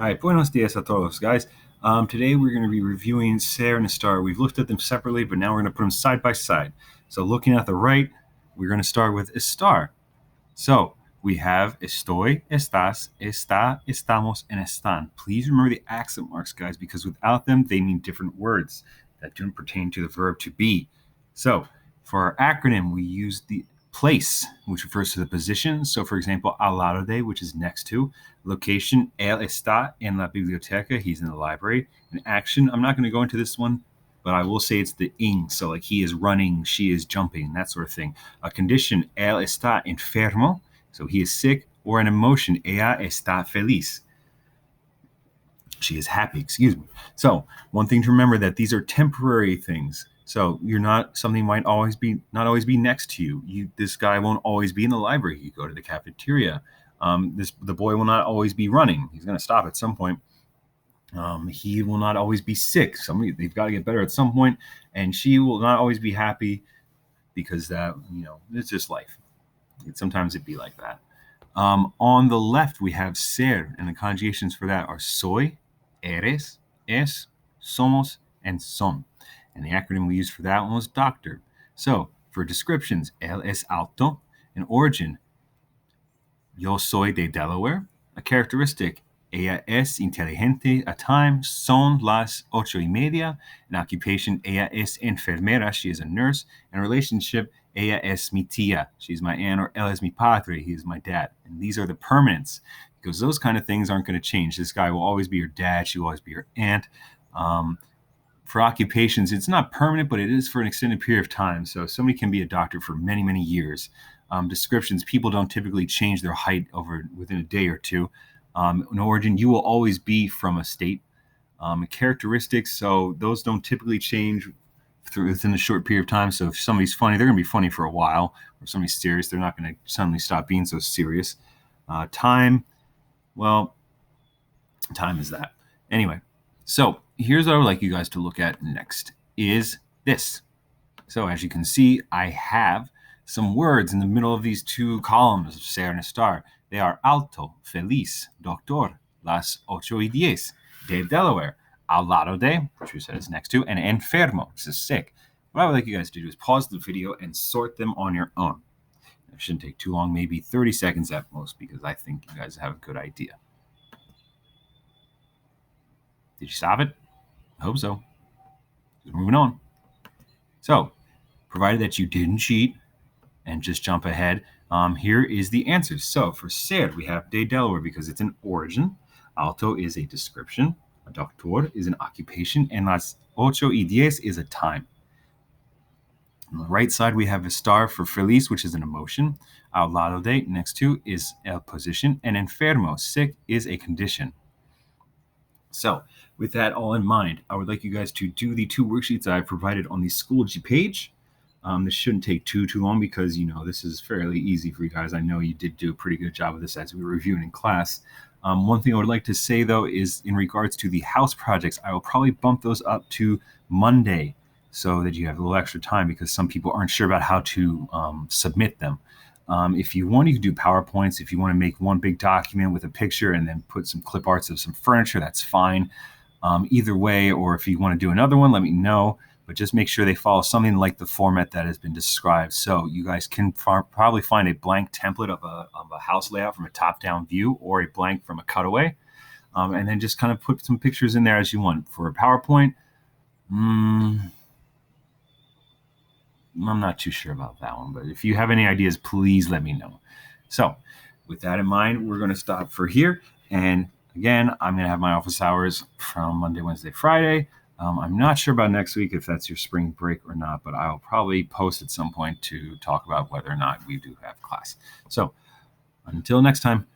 All right, buenos dias a todos, guys. Today we're going to be reviewing ser and estar. We've looked at them separately, but now we're going to put them side by side. So looking at the right, we're going to start with estar. So we have estoy, estás, está, estamos, and están. Please remember the accent marks, guys, because without them, they mean different words that don't pertain to the verb to be. So for our acronym, we use the place, which refers to the position. So, for example, al lado de, which is next to. Location, él está en la biblioteca. He's in the library. And action, I'm not going to go into this one, but I will say it's the ing. So, like he is running, she is jumping, that sort of thing. A condition, él está enfermo. So he is sick. Or an emotion, ella está feliz. She is happy, excuse me. So, one thing to remember that these are temporary things. So you're not something might always be not always be next to you. This guy won't always be in the library. You go to the cafeteria. The boy will not always be running. He's going to stop at some point. He will not always be sick. They've got to get better at some point, and she will not always be happy because it's just life. Sometimes it'd be like that. On the left we have ser, and the conjugations for that are soy, eres, es, somos, and son. And the acronym we used for that one was doctor. So for descriptions, él es alto, an origin, yo soy de Delaware, a characteristic, ella es inteligente, a time, son las 8:30, an occupation, ella es enfermera, she is a nurse, and a relationship, ella es mi tía, she's my aunt, or él es mi padre, he is my dad. And these are the permanents, because those kind of things aren't going to change. This guy will always be your dad, she will always be your aunt. For occupations, it's not permanent, but it is for an extended period of time. So somebody can be a doctor for many, many years. Descriptions, people don't typically change their height within a day or two. An origin, you will always be from a state. Characteristics, so those don't typically change within a short period of time. So if somebody's funny, they're going to be funny for a while. Or if somebody's serious, they're not going to suddenly stop being so serious. Time, well, time is that. Anyway, so here's what I would like you guys to look at next is this. So as you can see, I have some words in the middle of these two columns of ser and estar. They are alto, feliz, doctor, las 8:10, de Delaware, al lado de, which we said is next to, and enfermo, which is sick. What I would like you guys to do is pause the video and sort them on your own. It shouldn't take too long, maybe 30 seconds at most, because I think you guys have a good idea. Did you stop it? I hope so. Moving on. So, provided that you didn't cheat and just jump ahead, here is the answers. So, for ser, we have de Delaware because it's an origin. Alto is a description. A doctor is an occupation. And las 8:10 is a time. On the right side, we have estar for feliz, which is an emotion. Al lado de, next to, is a position. And enfermo, sick, is a condition. So, with that all in mind, I would like you guys to do the two worksheets that I provided on the Schoology page. This shouldn't take too long because, this is fairly easy for you guys. I know you did do a pretty good job of this as we were reviewing in class. One thing I would like to say, though, is in regards to the house projects, I will probably bump those up to Monday so that you have a little extra time because some people aren't sure about how to submit them. If you want, you can do PowerPoints. If you want to make one big document with a picture and then put some clip arts of some furniture, that's fine. Either way, or if you want to do another one, let me know. But just make sure they follow something like the format that has been described. So you guys can probably find a blank template of a house layout from a top-down view or a blank from a cutaway. And then just kind of put some pictures in there as you want. For a PowerPoint, I'm not too sure about that one, but if you have any ideas, please let me know. So with that in mind, we're going to stop for here. And again, I'm going to have my office hours from Monday, Wednesday, Friday. I'm not sure about next week if that's your spring break or not, but I'll probably post at some point to talk about whether or not we do have class. So until next time,